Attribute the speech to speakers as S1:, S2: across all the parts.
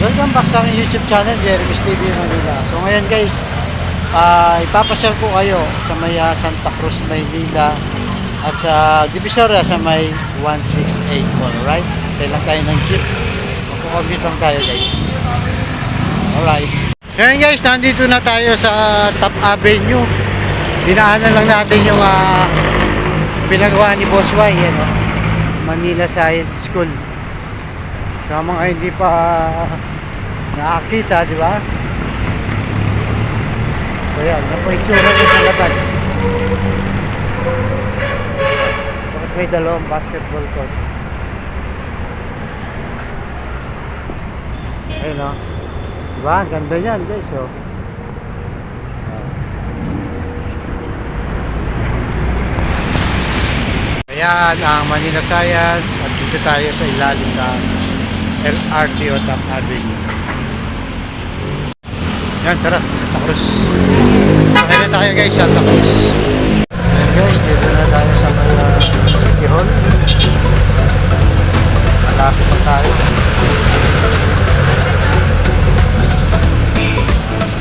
S1: Welcome back sa aking YouTube channel, Jeremy's TV Manila. So ngayon guys, ipapasyal ko kayo sa may Santa Cruz, Maynila at sa Divisoria sa may 168 Mall, right? Kailan tayo ng jeep. Magkukommute lang tayo guys. Alright. Ngayon guys, nandito na tayo sa Top Avenue. Dinaanan lang natin yung pinagawa ni Boss Y, Manila Science School. Sa mga hindi pa nakakita, di ba? So yan, yan po itsura ko sa labas. Tapos may dalawang basketball court. Ayun o. Diba? Ganda yan guys o. Ayan ang Manila Science at dito tayo sa ilalim ng LRT o Top Avenue. Yan, tara, Santa Cruz. Kaya tayo guys, Santa Cruz. Ayan guys, dito na tayo sa City Hall. Malapit na tayo.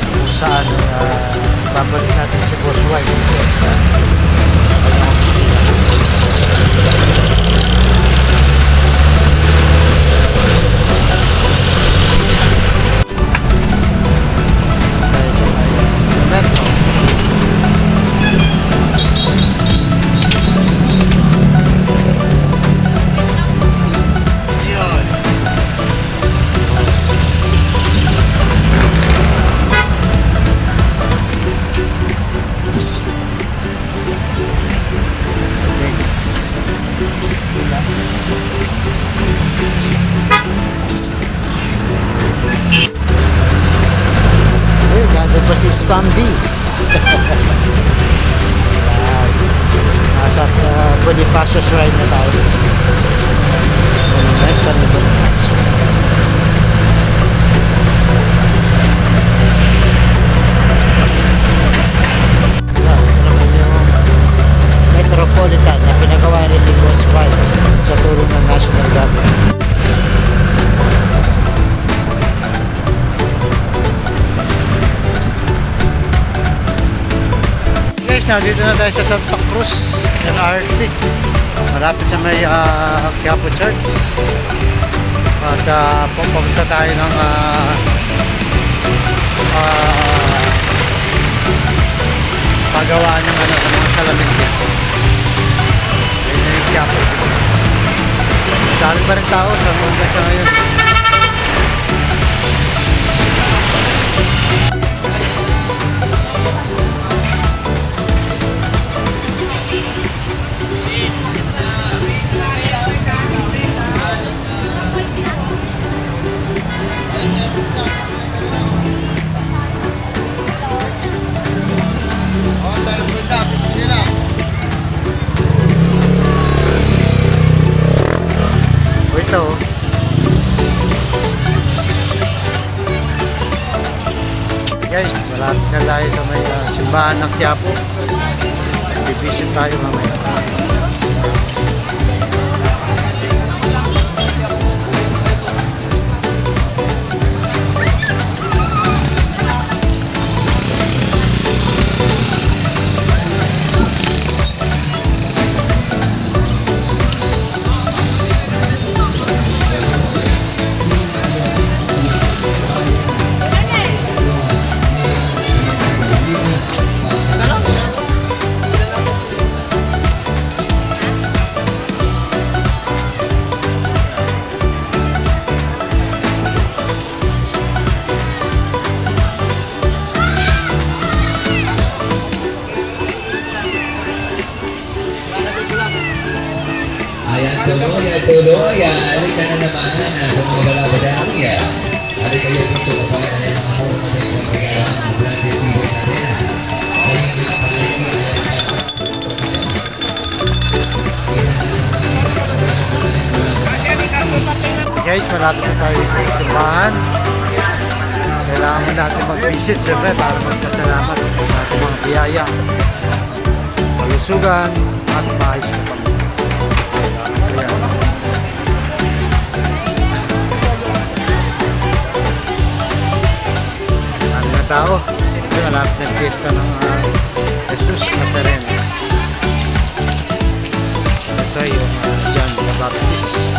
S1: Kung saan babalik natin si Boss Y. Kanyang opisina. Pa si Spambi. Nasa Bonifacio Shrine na tayo. Monument pa ni Bonifacio. Ito naman yung Metropolitan na pinagawa ni Boss Y sa tulong ng National Government. Dito na tayo sa Santa Cruz LRT, malapit sa may Quiapo Church, at pupunta tayo ng pagawaan ng mga salamin gas. Ayun na yung Quiapo. Dami pa rin tao sa mga sa ngayon. Ito guys, malapit na tayo sa may simbahan ng Quiapo. Bibisit tayo mamaya.
S2: Tuloy, hari ka na naman sa mga balabadaan yan. Hari kayo dito kapag ay mga muna na yung pagkakaroon ng branded TV natin. Kaya hindi na palagi
S1: guys, malapit na tayo sa simbahan. Kailangan mo natin mag-visit siyempre para magpasalamat sa ating mga biyaya, kalusugan at maayos na pamilya. tao. Kasi malapit ng fiesta ng Jesus Nazareno. Ito yung John the Baptist.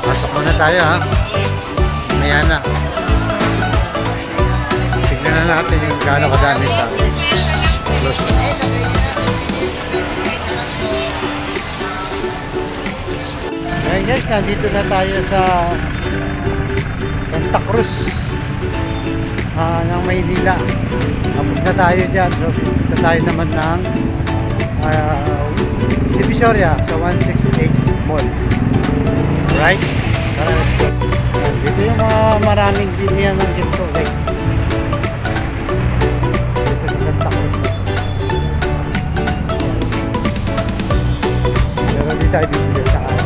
S1: Pasok muna tayo ha. Maya na. Tignan na natin yung gaano kadami tao. Close na. Ngayon guys, nandito na tayo sa Santa Cruz ng Maynila. Tapos na tayo dyan. So, punta tayo naman ng Divisoria sa 168 Mall. Right? Tara, let's go. Dito yung mga maraming bilihan ng ginto. Like, dito sa Santa Cruz. Pero di tayo bibili sa akin.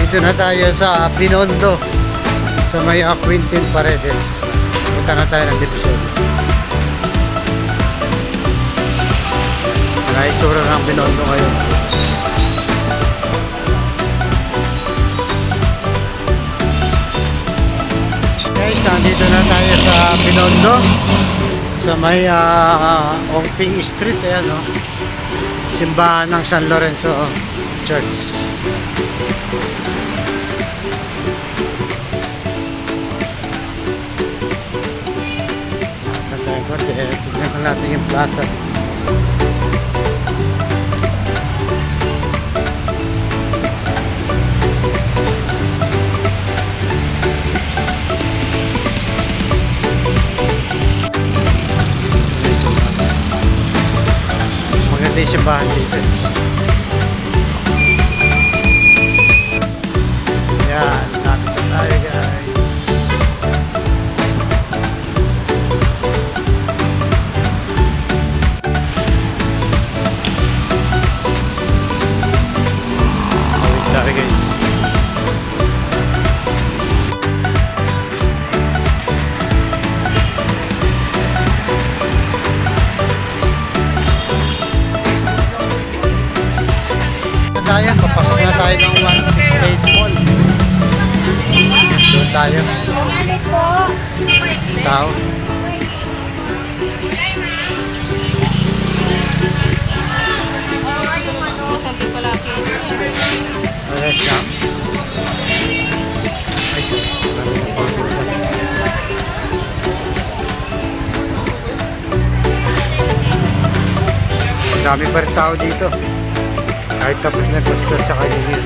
S1: Dito na tayo sa Binondo sa may Quintin Paredes. Punta na tayo ng Divisoria. Itsura ng Binondo ngayon. Guys, nandito na tayo sa Binondo sa may Ongping Street. Ayan, no? Simbahan ng San Lorenzo Church. Tignan ko natin yung plaza. Maganda yung simbahan dito. Yan, nandito tayo guys. Tayo, papasok na tayo ng 168 Mall. Doon tayo. Tao. Rest lang. Ay, dami pa rin tao dito. Kahit tapos na Pasko sa kanina.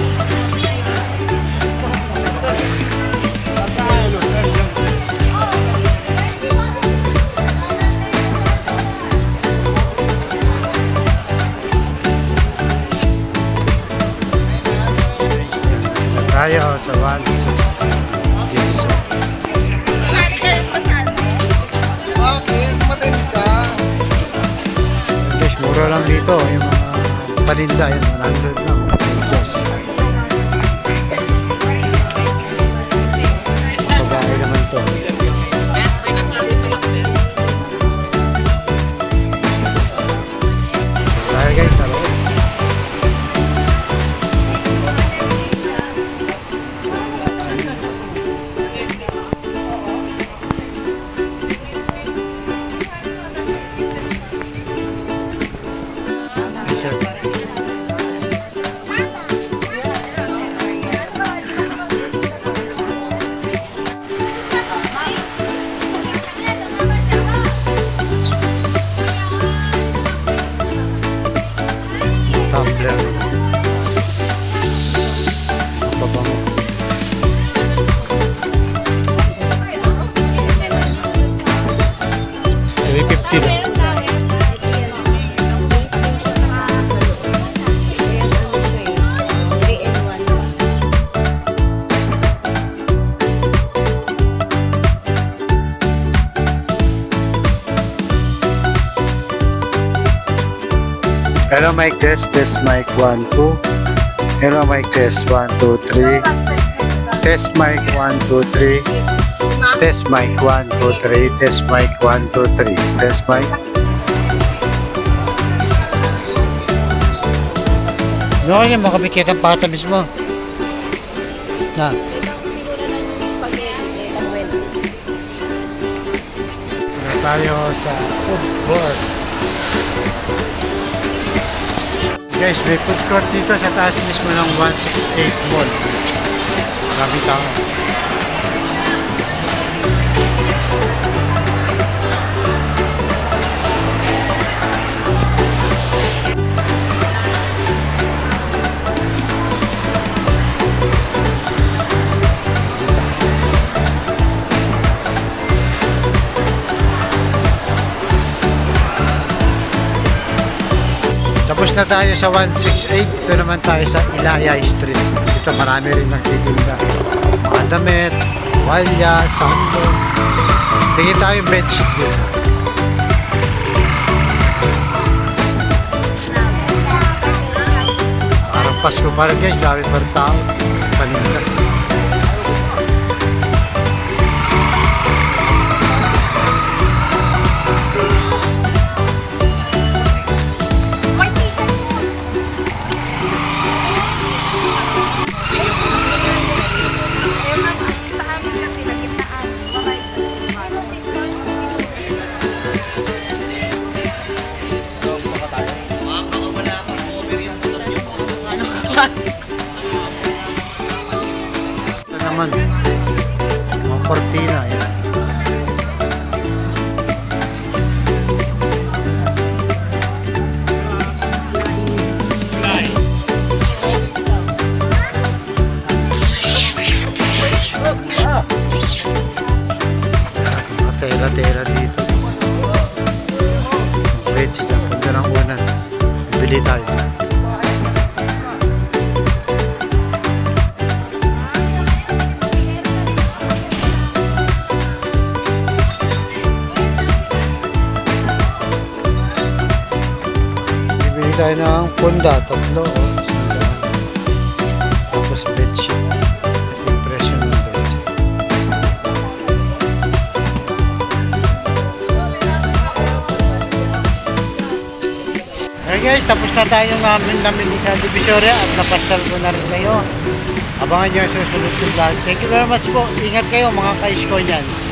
S1: Tayo sa 1.
S3: Bakit? Matayin ka?
S1: Guys, mura lang dito. Yung mga paninda, yung 100 lang. Just. Pagkain naman to. Tayo guys, sa loob. Hello, mic test. Test mic 1, 2. Hello, mic test 1, 2, 3. Test mic 1, 2, 3. Test mic 1, 2, 3. Test mic 1, 2, 3. Test mic. No, yan, makabikit ang patamis mo. Na. Punta tayo sa food court. Guys, may food court dito sa taas mismo ng 168 Mall. Maraming tao. Tapos na tayo sa 168. Ito naman tayo sa Ilaya Street. Dito marami rin nagtitinda. Mga damit, walya, sando. Tingin tayo yung bedsheet dito. Parang Pasko pa rin guys. Dami pa rin tao. Paninda. Ito naman, mga kortina. Yan. Mga tela-tela dito. Bedsheet ang punta ng unan. Bili tayo. Bibili tayo ng punda, 3. Tapos bedsheet. At yung presyo ng bedsheet. Okay guys, tapos na tayo namin sa Divisoria at napasyal ko na rin kayo. Abangan nyo ang susunod ko vlog. Thank you very much po. Ingat kayo mga ka-Iskonians.